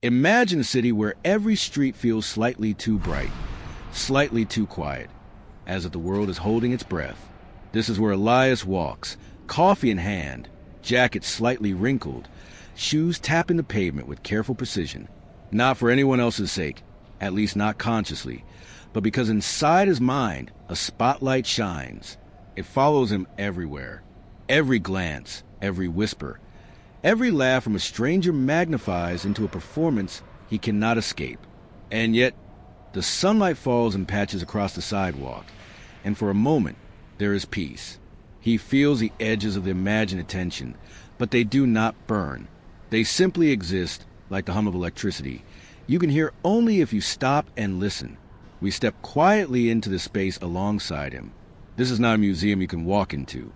Imagine a city where every street feels slightly too bright, slightly too quiet, as if the world is holding its breath. This is where Elias walks, coffee in hand, jacket slightly wrinkled, shoes tapping the pavement with careful precision. Not for anyone else's sake, at least not consciously, but because inside his mind, a spotlight shines. It follows him everywhere. Every glance, every whisper, every laugh from a stranger magnifies into a performance he cannot escape. And yet, the sunlight falls in patches across the sidewalk, and for a moment, there is peace. He feels the edges of the imagined attention, but they do not burn. They simply exist, like the hum of electricity. You can hear only if you stop and listen. We step quietly into the space alongside him. This is not a museum you can walk into,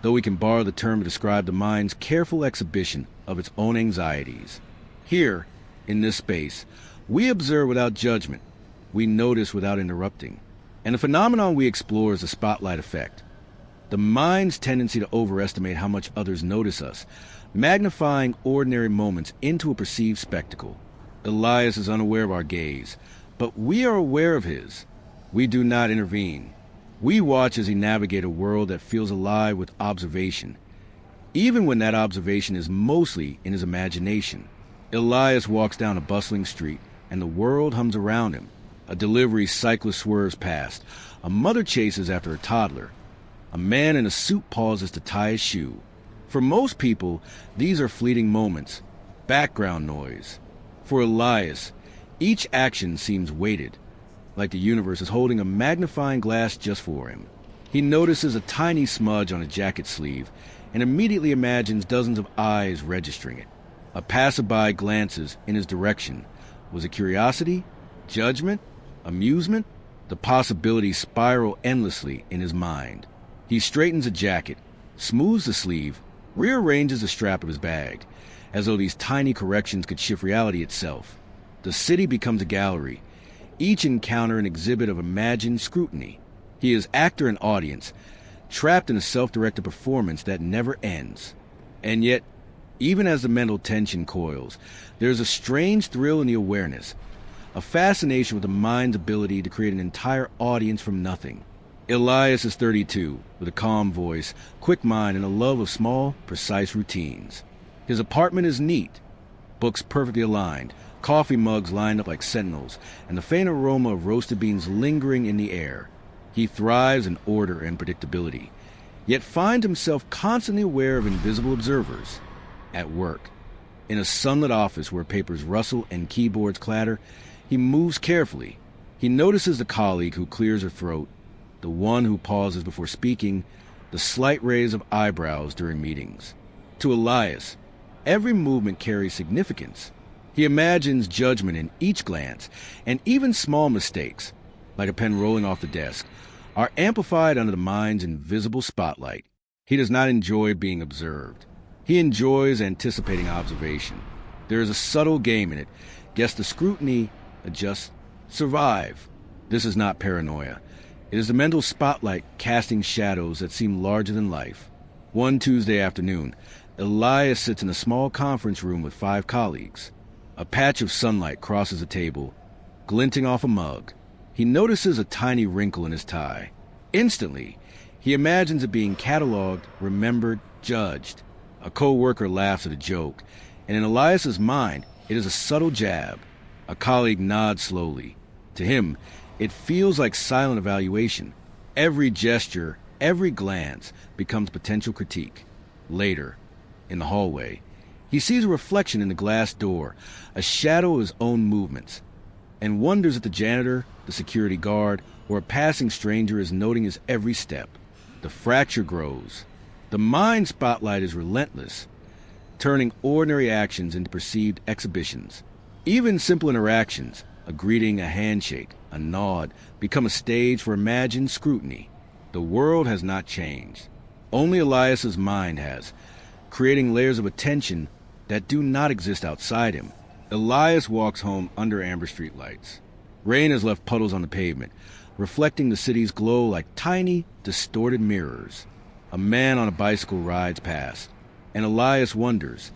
though we can borrow the term to describe the mind's careful exhibition of its own anxieties. Here, in this space, we observe without judgment. We notice without interrupting. And the phenomenon we explore is the spotlight effect. The mind's tendency to overestimate how much others notice us, magnifying ordinary moments into a perceived spectacle. Elias is unaware of our gaze, but we are aware of his. We do not intervene. We watch as he navigates a world that feels alive with observation, even when that observation is mostly in his imagination. Elias walks down a bustling street, and the world hums around him. A delivery cyclist swerves past. A mother chases after a toddler. A man in a suit pauses to tie his shoe. For most people, these are fleeting moments, background noise. For Elias, each action seems weighted, like the universe is holding a magnifying glass just for him. He notices a tiny smudge on a jacket sleeve and immediately imagines dozens of eyes registering it. A passerby glances in his direction. Was it curiosity? Judgment? Amusement? The possibilities spiral endlessly in his mind. He straightens a jacket, smooths the sleeve, rearranges the strap of his bag, as though these tiny corrections could shift reality itself. The city becomes a gallery, each encounter an exhibit of imagined scrutiny. He is actor and audience, trapped in a self-directed performance that never ends. And yet, even as the mental tension coils, there is a strange thrill in the awareness, a fascination with the mind's ability to create an entire audience from nothing. Elias is 32, with a calm voice, quick mind, and a love of small, precise routines. His apartment is neat, books perfectly aligned, coffee mugs lined up like sentinels, and the faint aroma of roasted beans lingering in the air. He thrives in order and predictability, yet finds himself constantly aware of invisible observers. At work, in a sunlit office where papers rustle and keyboards clatter, he moves carefully. He notices the colleague who clears her throat, the one who pauses before speaking, the slight raise of eyebrows during meetings. To Elias, every movement carries significance. He imagines judgment in each glance, and even small mistakes, like a pen rolling off the desk, are amplified under the mind's invisible spotlight. He does not enjoy being observed. He enjoys anticipating observation. There is a subtle game in it. Guess the scrutiny, adjust, survive. This is not paranoia. It is the mental spotlight casting shadows that seem larger than life. One Tuesday afternoon, Elias sits in a small conference room with 5 colleagues. A patch of sunlight crosses the table, glinting off a mug. He notices a tiny wrinkle in his tie. Instantly, he imagines it being cataloged, remembered, judged. A co-worker laughs at a joke, and in Elias's mind, it is a subtle jab. A colleague nods slowly. To him, it feels like silent evaluation. Every gesture, every glance becomes potential critique. Later, in the hallway, he sees a reflection in the glass door, a shadow of his own movements, and wonders if the janitor, the security guard, or a passing stranger is noting his every step. The fracture grows. The mind spotlight is relentless, turning ordinary actions into perceived exhibitions. Even simple interactions, a greeting, a handshake, a nod, become a stage for imagined scrutiny. The world has not changed. Only Elias's mind has, creating layers of attention that do not exist outside him. Elias walks home under amber street lights. Rain has left puddles on the pavement, reflecting the city's glow like tiny, distorted mirrors. A man on a bicycle rides past, and Elias wonders,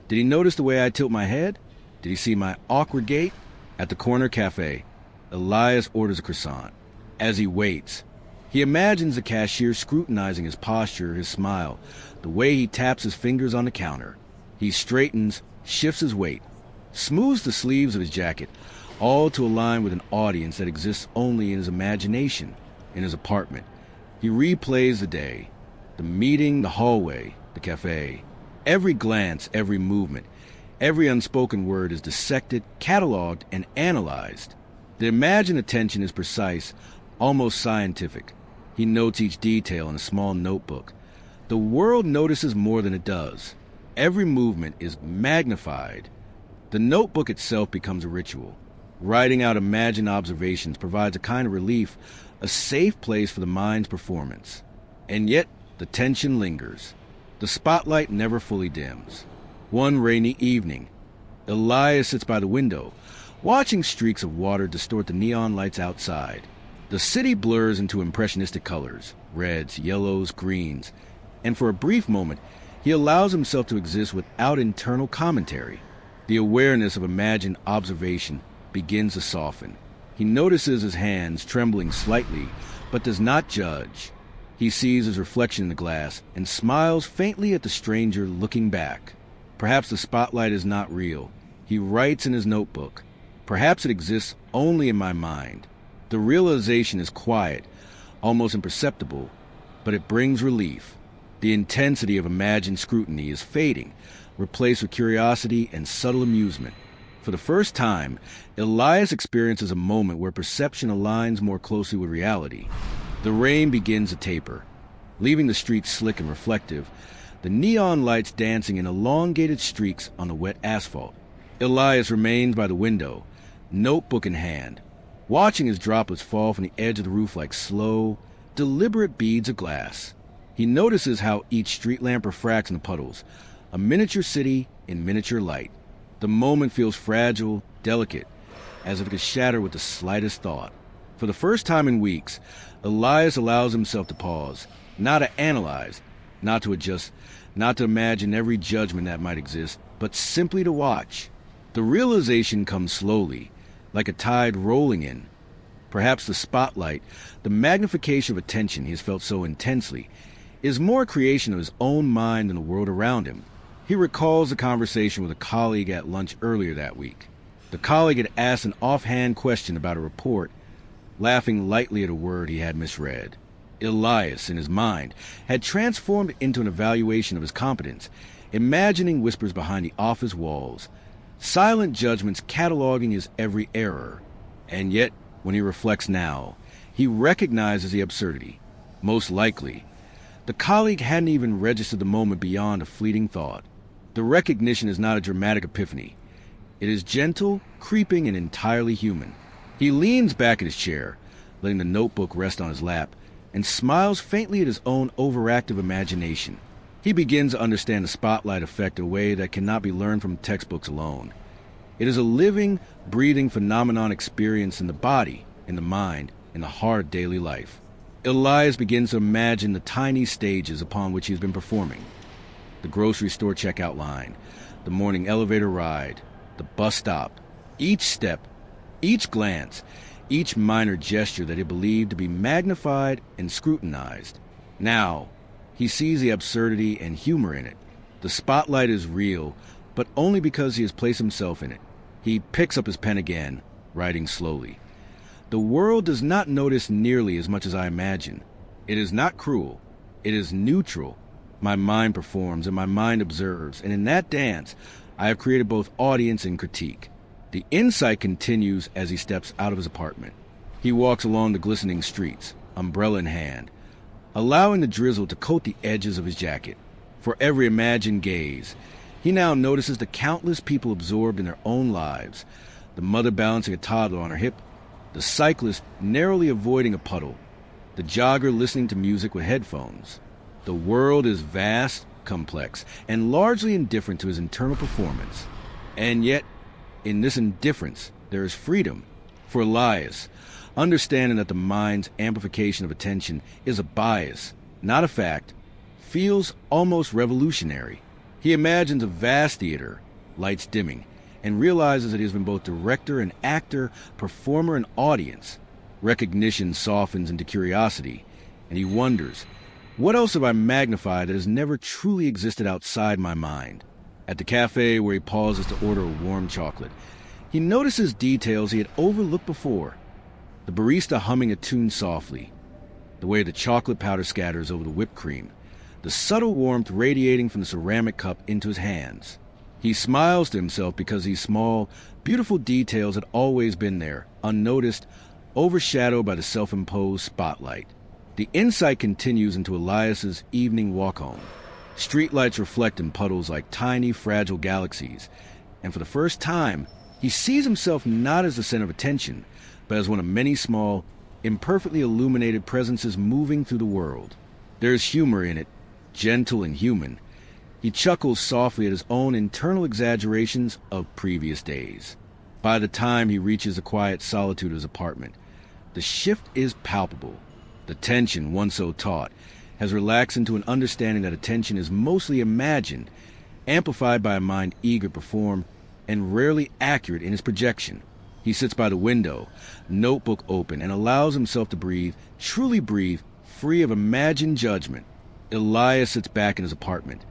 did he notice the way I tilt my head? Did he see my awkward gait? At the corner cafe, Elias orders a croissant. As he waits, he imagines the cashier scrutinizing his posture, his smile, the way he taps his fingers on the counter. He straightens, shifts his weight, smooths the sleeves of his jacket, all to align with an audience that exists only in his imagination, in his apartment. He replays the day, the meeting, the hallway, the cafe. Every glance, every movement, every unspoken word is dissected, cataloged, and analyzed. The imagined attention is precise, almost scientific. He notes each detail in a small notebook. The world notices more than it does. Every movement is magnified. The notebook itself becomes a ritual. Writing out imagined observations provides a kind of relief, a safe place for the mind's performance. And yet, the tension lingers. The spotlight never fully dims. One rainy evening, Elias sits by the window, watching streaks of water distort the neon lights outside. The city blurs into impressionistic colors, reds, yellows, greens, and for a brief moment, he allows himself to exist without internal commentary. The awareness of imagined observation begins to soften. He notices his hands trembling slightly, but does not judge. He sees his reflection in the glass and smiles faintly at the stranger looking back. Perhaps the spotlight is not real. He writes in his notebook. Perhaps it exists only in my mind. The realization is quiet, almost imperceptible, but it brings relief. The intensity of imagined scrutiny is fading, replaced with curiosity and subtle amusement. For the first time, Elias experiences a moment where perception aligns more closely with reality. The rain begins to taper, leaving the streets slick and reflective, the neon lights dancing in elongated streaks on the wet asphalt. Elias remains by the window, notebook in hand, watching his droplets fall from the edge of the roof like slow, deliberate beads of glass. He notices how each street lamp refracts in the puddles, a miniature city in miniature light. The moment feels fragile, delicate, as if it could shatter with the slightest thought. For the first time in weeks, Elias allows himself to pause, not to analyze, not to adjust, not to imagine every judgment that might exist, but simply to watch. The realization comes slowly, like a tide rolling in. Perhaps the spotlight, the magnification of attention he has felt so intensely, is more a creation of his own mind than the world around him. He recalls a conversation with a colleague at lunch earlier that week. The colleague had asked an offhand question about a report, laughing lightly at a word he had misread. Elias, in his mind, had transformed into an evaluation of his competence, imagining whispers behind the office walls, silent judgments cataloging his every error. And yet, when he reflects now, he recognizes the absurdity. Most likely, the colleague hadn't even registered the moment beyond a fleeting thought. The recognition is not a dramatic epiphany. It is gentle, creeping, and entirely human. He leans back in his chair, letting the notebook rest on his lap, and smiles faintly at his own overactive imagination. He begins to understand the spotlight effect in a way that cannot be learned from textbooks alone. It is a living, breathing phenomenon experienced in the body, in the mind, in the hard daily life. Elias begins to imagine the tiny stages upon which he has been performing. The grocery store checkout line, the morning elevator ride, the bus stop. Each step, each glance, each minor gesture that he believed to be magnified and scrutinized. Now, he sees the absurdity and humor in it. The spotlight is real, but only because he has placed himself in it. He picks up his pen again, writing slowly. The world does not notice nearly as much as I imagine. It is not cruel. It is neutral. My mind performs and my mind observes, and in that dance, I have created both audience and critique. The insight continues as he steps out of his apartment. He walks along the glistening streets, umbrella in hand, allowing the drizzle to coat the edges of his jacket. For every imagined gaze, he now notices the countless people absorbed in their own lives, the mother balancing a toddler on her hip, the cyclist narrowly avoiding a puddle, the jogger listening to music with headphones. The world is vast, complex, and largely indifferent to his internal performance. And yet, in this indifference, there is freedom. For Elias, understanding that the mind's amplification of attention is a bias, not a fact, feels almost revolutionary. He imagines a vast theater, lights dimming, and realizes that he has been both director and actor, performer and audience. Recognition softens into curiosity, and he wonders, what else have I magnified that has never truly existed outside my mind? At the cafe where he pauses to order a warm chocolate, he notices details he had overlooked before. The barista humming a tune softly, the way the chocolate powder scatters over the whipped cream, the subtle warmth radiating from the ceramic cup into his hands. He smiles to himself because these small, beautiful details had always been there, unnoticed, overshadowed by the self-imposed spotlight. The insight continues into Elias's evening walk home. Streetlights reflect in puddles like tiny, fragile galaxies, and for the first time, he sees himself not as the center of attention, but as one of many small, imperfectly illuminated presences moving through the world. There is humor in it, gentle and human. He chuckles softly at his own internal exaggerations of previous days. By the time he reaches the quiet solitude of his apartment, the shift is palpable. The tension, once so taut, has relaxed into an understanding that attention is mostly imagined, amplified by a mind eager to perform, and rarely accurate in its projection. He sits by the window, notebook open, and allows himself to breathe, truly breathe, free of imagined judgment. Elias sits back in his apartment,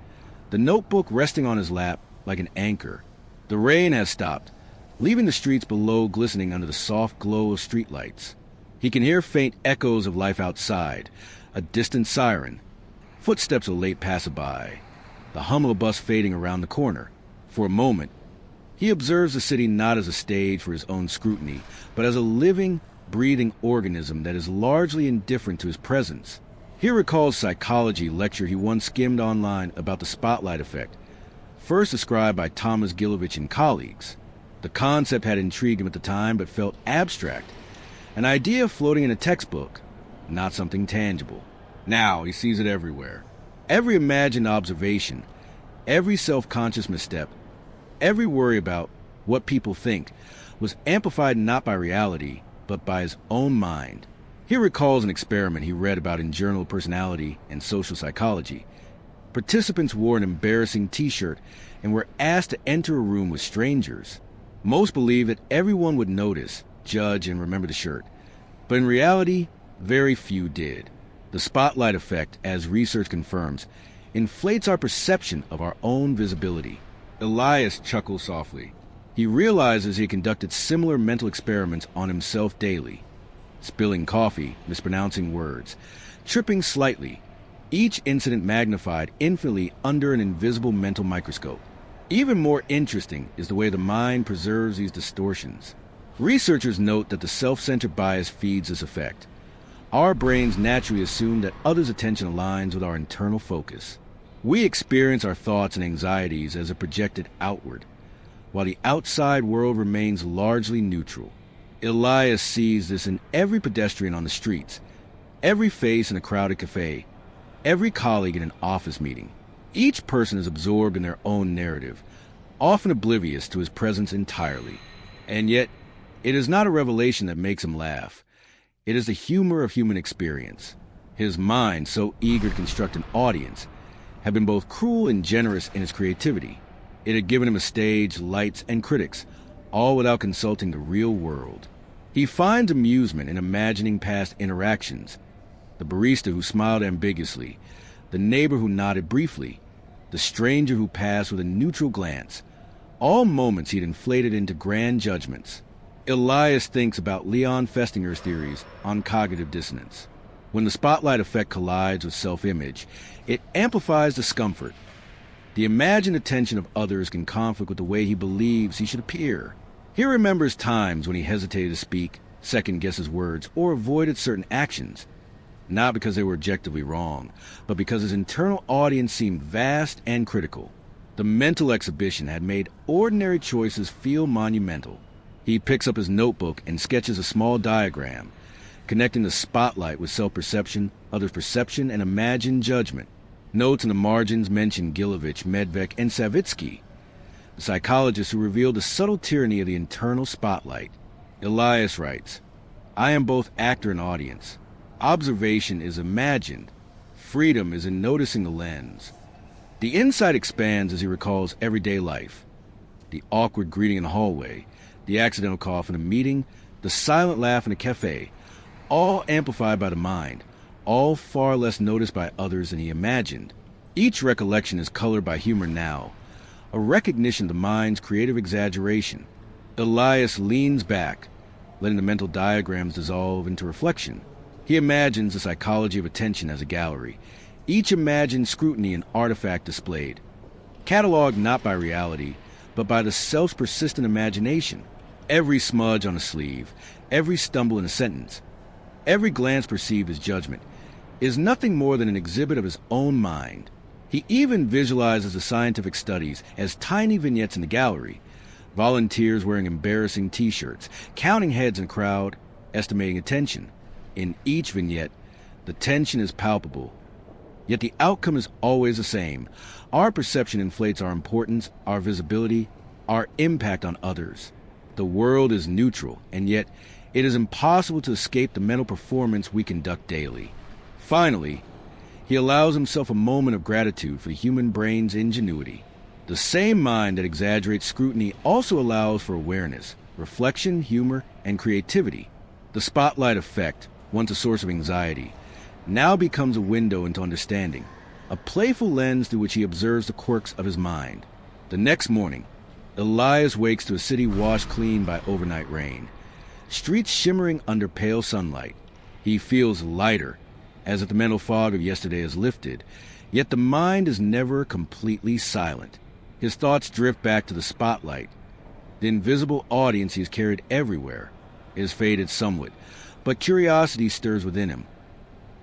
the notebook resting on his lap like an anchor. The rain has stopped, leaving the streets below glistening under the soft glow of streetlights. He can hear faint echoes of life outside, a distant siren, footsteps of a late passerby, the hum of a bus fading around the corner. For a moment, he observes the city not as a stage for his own scrutiny, but as a living, breathing organism that is largely indifferent to his presence. He recalls a psychology lecture he once skimmed online about the spotlight effect, first described by Thomas Gilovich and colleagues. The concept had intrigued him at the time, but felt abstract, an idea floating in a textbook, not something tangible. Now he sees it everywhere. Every imagined observation, every self-conscious misstep, every worry about what people think was amplified not by reality, but by his own mind. He recalls an experiment he read about in Journal of Personality and Social Psychology. Participants wore an embarrassing t-shirt and were asked to enter a room with strangers. Most believed that everyone would notice, judge, and remember the shirt. But in reality, very few did. The spotlight effect, as research confirms, inflates our perception of our own visibility. Elias chuckles softly. He realizes he conducted similar mental experiments on himself daily. Spilling coffee, mispronouncing words, tripping slightly, each incident magnified infinitely under an invisible mental microscope. Even more interesting is the way the mind preserves these distortions. Researchers note that the self-centered bias feeds this effect. Our brains naturally assume that others' attention aligns with our internal focus. We experience our thoughts and anxieties as they're projected outward, while the outside world remains largely neutral. Elias sees this in every pedestrian on the streets, every face in a crowded cafe, every colleague in an office meeting. Each person is absorbed in their own narrative, often oblivious to his presence entirely. And yet, it is not a revelation that makes him laugh. It is the humor of human experience. His mind, so eager to construct an audience, had been both cruel and generous in its creativity. It had given him a stage, lights, and critics, all without consulting the real world. He finds amusement in imagining past interactions. The barista who smiled ambiguously, the neighbor who nodded briefly, the stranger who passed with a neutral glance, all moments he'd inflated into grand judgments. Elias thinks about Leon Festinger's theories on cognitive dissonance. When the spotlight effect collides with self-image, it amplifies discomfort. The imagined attention of others can conflict with the way he believes he should appear. He remembers times when he hesitated to speak, second-guessed his words, or avoided certain actions, not because they were objectively wrong, but because his internal audience seemed vast and critical. The mental exhibition had made ordinary choices feel monumental. He picks up his notebook and sketches a small diagram, connecting the spotlight with self-perception, others' perception, and imagined judgment. Notes in the margins mention Gilovich, Medvec, and Savitsky, the psychologists who revealed the subtle tyranny of the internal spotlight. Elias writes, "I am both actor and audience. Observation is imagined. Freedom is in noticing the lens." The insight expands as he recalls everyday life. the awkward greeting in the hallway, the accidental cough in a meeting, the silent laugh in a cafe, all amplified by the mind, all far less noticed by others than he imagined. Each recollection is colored by humor now, a recognition of the mind's creative exaggeration. Elias leans back, letting the mental diagrams dissolve into reflection. He imagines the psychology of attention as a gallery, each imagined scrutiny an artifact displayed, cataloged not by reality, but by the self's persistent imagination. Every smudge on a sleeve, every stumble in a sentence, every glance perceived as judgment, is nothing more than an exhibit of his own mind. He even visualizes the scientific studies as tiny vignettes in the gallery, volunteers wearing embarrassing t-shirts, counting heads in a crowd, estimating attention. In each vignette, the tension is palpable, yet the outcome is always the same. Our perception inflates our importance, our visibility, our impact on others. The world is neutral, and yet it is impossible to escape the mental performance we conduct daily. Finally, he allows himself a moment of gratitude for the human brain's ingenuity. The same mind that exaggerates scrutiny also allows for awareness, reflection, humor, and creativity. The spotlight effect, once a source of anxiety, now becomes a window into understanding, a playful lens through which he observes the quirks of his mind. The next morning, Elias wakes to a city washed clean by overnight rain, streets shimmering under pale sunlight. He feels lighter, as if the mental fog of yesterday is lifted, yet the mind is never completely silent. His thoughts drift back to the spotlight. The invisible audience he has carried everywhere is faded somewhat, but curiosity stirs within him.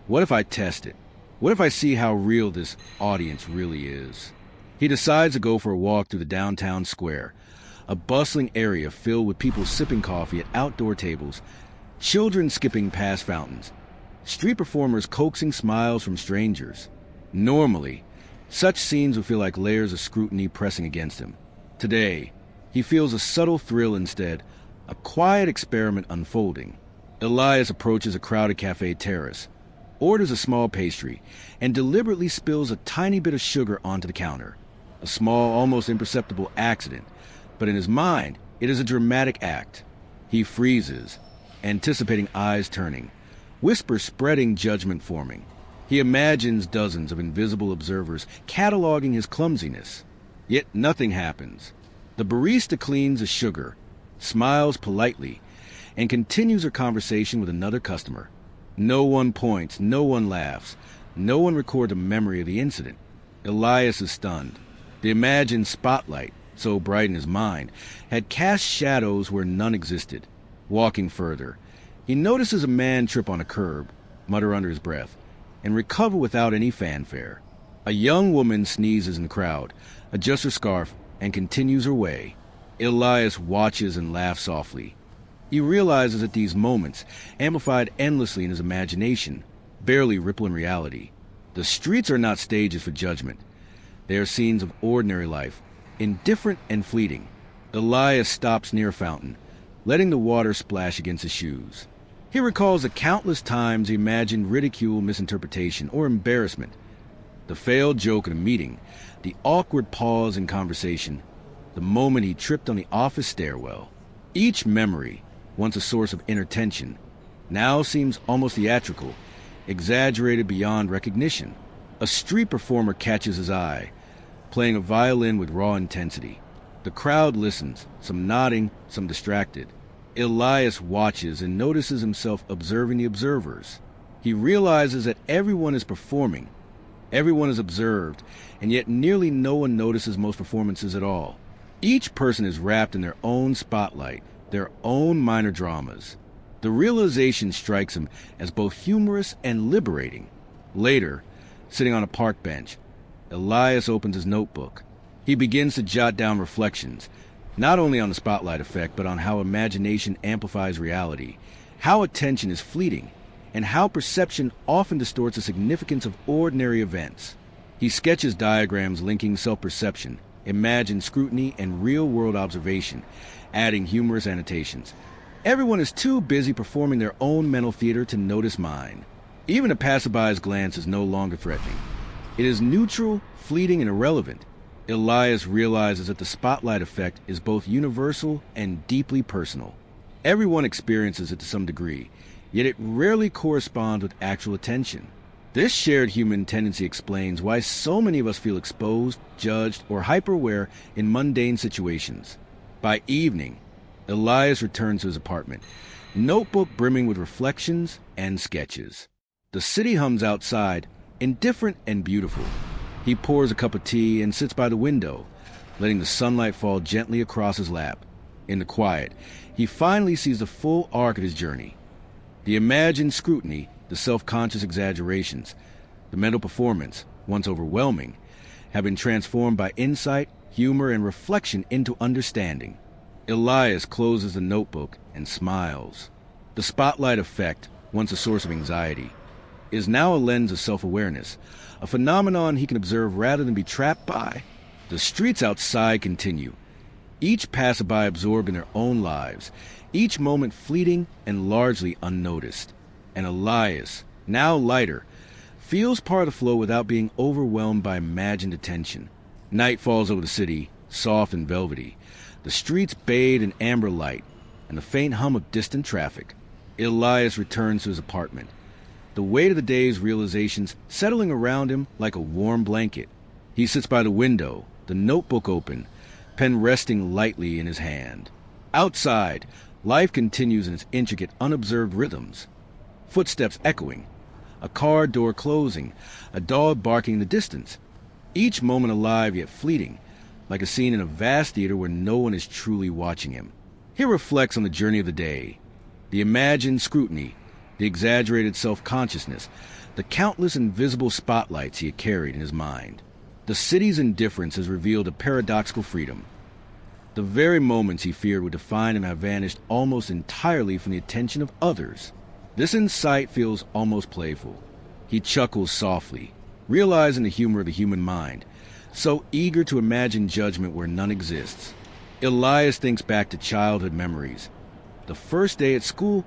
What if I test it? What if I see how real this audience really is? He decides to go for a walk through the downtown square, a bustling area filled with people sipping coffee at outdoor tables, children skipping past fountains, street performers coaxing smiles from strangers. Normally, such scenes would feel like layers of scrutiny pressing against him. Today, he feels a subtle thrill instead, a quiet experiment unfolding. Elias approaches a crowded cafe terrace, orders a small pastry, and deliberately spills a tiny bit of sugar onto the counter. A small, almost imperceptible accident, but in his mind, it is a dramatic act. He freezes, anticipating eyes turning, whispers spreading, judgment forming. He imagines dozens of invisible observers cataloging his clumsiness. Yet nothing happens. The barista cleans the sugar, smiles politely, and continues her conversation with another customer. No one points, no one laughs, no one records a memory of the incident. Elias is stunned. The imagined spotlight, so bright in his mind, had cast shadows where none existed. Walking further, he notices a man trip on a curb, mutter under his breath, and recover without any fanfare. A young woman sneezes in the crowd, adjusts her scarf, and continues her way. Elias watches and laughs softly. He realizes that these moments, amplified endlessly in his imagination, barely ripple in reality. The streets are not stages for judgment. They are scenes of ordinary life, indifferent and fleeting. Elias stops near a fountain, letting the water splash against his shoes. He recalls the countless times he imagined ridicule, misinterpretation, or embarrassment. The failed joke at a meeting, the awkward pause in conversation, the moment he tripped on the office stairwell. Each memory, once a source of inner tension, now seems almost theatrical, exaggerated beyond recognition. A street performer catches his eye, playing a violin with raw intensity. The crowd listens, some nodding, some distracted. Elias watches and notices himself observing the observers. He realizes that everyone is performing, everyone is observed, and yet nearly no one notices most performances at all. Each person is wrapped in their own spotlight, their own minor dramas. The realization strikes him as both humorous and liberating. Later, sitting on a park bench, Elias opens his notebook. He begins to jot down reflections, not only on the spotlight effect, but on how imagination amplifies reality, how attention is fleeting, and how perception often distorts the significance of ordinary events. He sketches diagrams linking self-perception, imagined scrutiny, and real-world observation, adding humorous annotations. Everyone is too busy performing their own mental theater to notice mine. Even a passerby's glance is no longer threatening. It is neutral, fleeting, and irrelevant. Elias realizes that the spotlight effect is both universal and deeply personal. Everyone experiences it to some degree, yet it rarely corresponds with actual attention. This shared human tendency explains why so many of us feel exposed, judged, or hyper-aware in mundane situations. By evening, Elias returns to his apartment, notebook brimming with reflections and sketches. The city hums outside, indifferent and beautiful. He pours a cup of tea and sits by the window, letting the sunlight fall gently across his lap. In the quiet, he finally sees the full arc of his journey. The imagined scrutiny, the self-conscious exaggerations, the mental performance, once overwhelming, have been transformed by insight, humor, and reflection into understanding. Elias closes the notebook and smiles. The spotlight effect, once a source of anxiety, is now a lens of self-awareness, a phenomenon he can observe rather than be trapped by. The streets outside continue, each passerby absorbed in their own lives, each moment fleeting and largely unnoticed. And Elias, now lighter, feels part of the flow without being overwhelmed by imagined attention. Night falls over the city, soft and velvety, the streets bathed in amber light, and the faint hum of distant traffic. Elias returns to his apartment, the weight of the day's realizations settling around him like a warm blanket. He sits by the window, the notebook open, pen resting lightly in his hand. Outside, life continues in its intricate, unobserved rhythms. Footsteps echoing, a car door closing, a dog barking in the distance. Each moment alive yet fleeting, like a scene in a vast theater where no one is truly watching him. He reflects on the journey of the day, the imagined scrutiny, the exaggerated self-consciousness, the countless invisible spotlights he had carried in his mind. The city's indifference has revealed a paradoxical freedom. The very moments he feared would define him have vanished almost entirely from the attention of others. This insight feels almost playful. He chuckles softly, realizing the humor of the human mind, so eager to imagine judgment where none exists. Elias thinks back to childhood memories. The first day at school,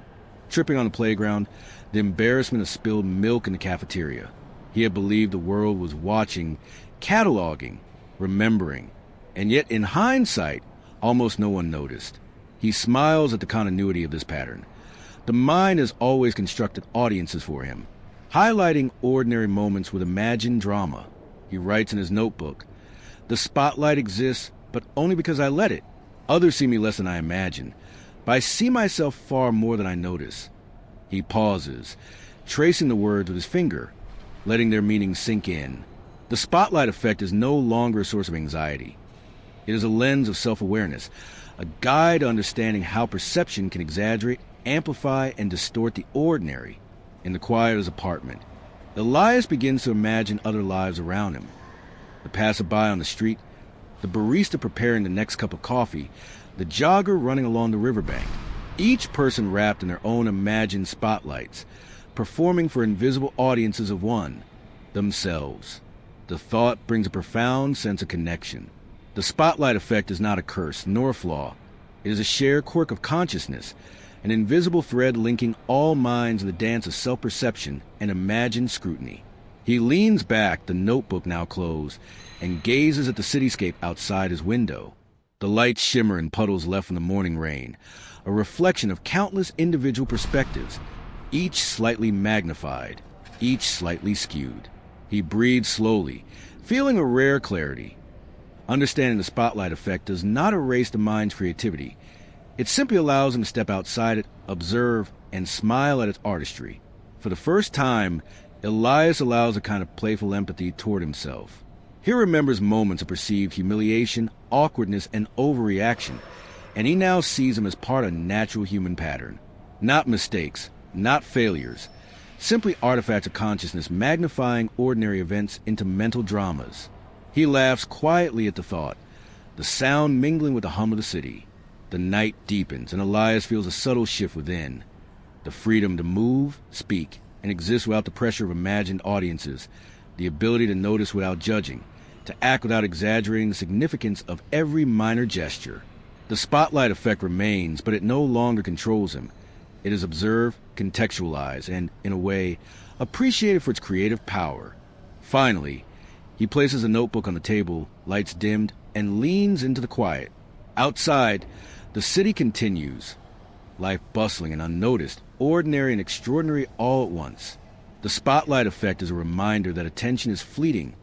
tripping on the playground, the embarrassment of spilled milk in the cafeteria. He had believed the world was watching, cataloging, remembering, and yet in hindsight, almost no one noticed. He smiles at the continuity of this pattern. The mind has always constructed audiences for him, highlighting ordinary moments with imagined drama. He writes in his notebook, "The spotlight exists, but only because I let it. Others see me less than I imagine, but I see myself far more than I notice." He pauses, tracing the words with his finger, letting their meaning sink in. The spotlight effect is no longer a source of anxiety. It is a lens of self-awareness, a guide to understanding how perception can exaggerate, amplify, and distort the ordinary. In the quiet of his apartment, Elias begins to imagine other lives around him. The passerby on the street, the barista preparing the next cup of coffee, the jogger running along the riverbank. Each person wrapped in their own imagined spotlights, performing for invisible audiences of one, themselves. The thought brings a profound sense of connection. The spotlight effect is not a curse, nor a flaw. It is a shared quirk of consciousness, an invisible thread linking all minds in the dance of self-perception and imagined scrutiny. He leans back, the notebook now closed, and gazes at the cityscape outside his window. The lights shimmer in puddles left from the morning rain, a reflection of countless individual perspectives, each slightly magnified, each slightly skewed. He breathes slowly, feeling a rare clarity. Understanding the spotlight effect does not erase the mind's creativity. It simply allows him to step outside it, observe, and smile at its artistry. For the first time, Elias allows a kind of playful empathy toward himself. He remembers moments of perceived humiliation, awkwardness, and overreaction, and he now sees them as part of a natural human pattern. Not mistakes, not failures, simply artifacts of consciousness magnifying ordinary events into mental dramas. He laughs quietly at the thought, the sound mingling with the hum of the city. The night deepens, and Elias feels a subtle shift within. The freedom to move, speak, and exist without the pressure of imagined audiences, the ability to notice without judging, to act without exaggerating the significance of every minor gesture. The spotlight effect remains, but it no longer controls him. It is observed, contextualized, and, in a way, appreciated for its creative power. Finally, He places a notebook on the table, lights dimmed, and leans into the quiet. Outside, the city continues, life bustling and unnoticed, ordinary and extraordinary all at once. The spotlight effect is a reminder that attention is fleeting,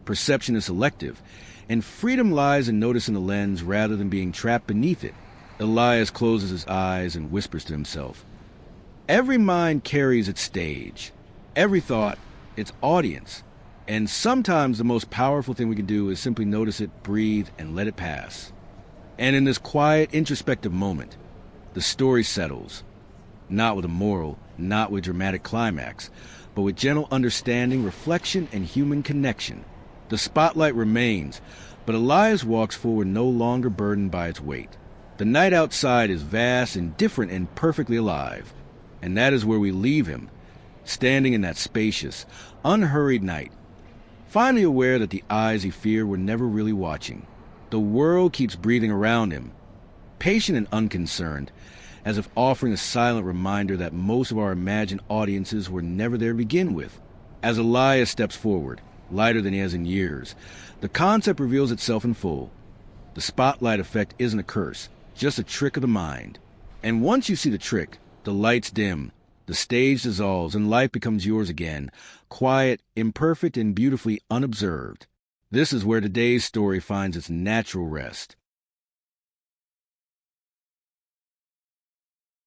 perception is selective, and freedom lies in noticing the lens rather than being trapped beneath it. Elias closes his eyes and whispers to himself. Every mind carries its stage, every thought its audience, and sometimes the most powerful thing we can do is simply notice it, breathe, and let it pass. And in this quiet, introspective moment, the story settles, not with a moral, not with dramatic climax, but with gentle understanding, reflection, and human connection. The spotlight remains, but Elias walks forward no longer burdened by its weight. The night outside is vast and different and perfectly alive, and that is where we leave him, standing in that spacious, unhurried night, finally aware that the eyes he feared were never really watching. The world keeps breathing around him, patient and unconcerned, as if offering a silent reminder that most of our imagined audiences were never there to begin with. As Elias steps forward, lighter than he has in years, the concept reveals itself in full. The spotlight effect isn't a curse, just a trick of the mind. And once you see the trick, the lights dim, the stage dissolves, and life becomes yours again, quiet, imperfect, and beautifully unobserved. This is where today's story finds its natural rest.